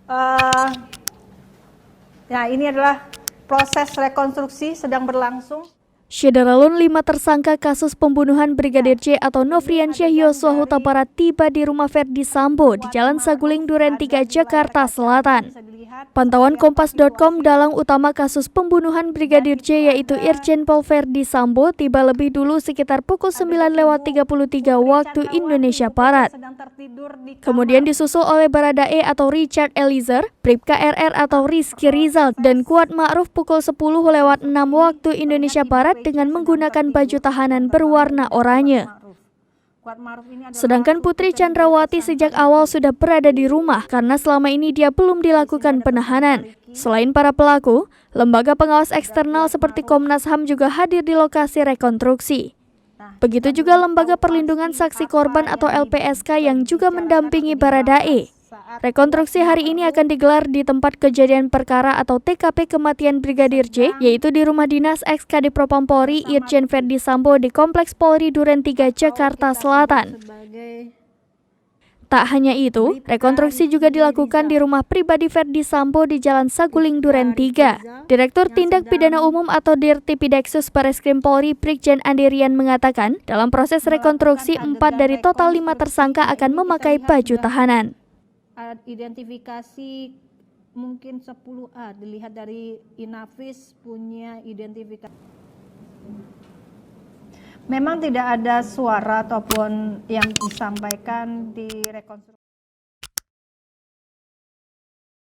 Nah, ini adalah proses rekonstruksi sedang berlangsung. Syederalun 5 tersangka kasus pembunuhan Brigadir J atau Nofriansyah Yosua Huta Barat tiba di rumah Verdi Sambo di Jalan Saguling Duren 3, Jakarta Selatan. Pantauan Kompas.com dalang utama kasus pembunuhan Brigadir J yaitu Irjen Pol Verdi Sambo tiba lebih dulu sekitar pukul 9.33 waktu Indonesia Barat. Kemudian disusul oleh Baradae atau Richard Eliezer, Bribka RR atau Rizky Rizal, dan Kuat Ma'ruf pukul 10.06 waktu Indonesia Barat dengan menggunakan baju tahanan berwarna oranye. Sedangkan Putri Chandrawati sejak awal sudah berada di rumah karena selama ini dia belum dilakukan penahanan. Selain para pelaku, lembaga pengawas eksternal seperti Komnas HAM juga hadir di lokasi rekonstruksi. Begitu juga Lembaga Perlindungan Saksi Korban atau LPSK yang juga mendampingi Baradae. Rekonstruksi hari ini akan digelar di tempat kejadian perkara atau TKP kematian Brigadir J, yaitu di rumah dinas ex-Kadif Propam Polri Irjen Verdi Sambo di Kompleks Polri Duren 3, Jakarta Selatan. Tak hanya itu, rekonstruksi juga dilakukan di rumah pribadi Verdi Sambo di Jalan Saguling Duren 3. Direktur Tindak Pidana Umum atau Dirtipideksus Bareskrim Polri Brigjen Andirian mengatakan, dalam proses rekonstruksi 4 dari total 5 tersangka akan memakai baju tahanan. Identifikasi mungkin 10A, dilihat dari Inavis punya identifikasi. Memang tidak ada suara ataupun yang disampaikan di rekonstruksi.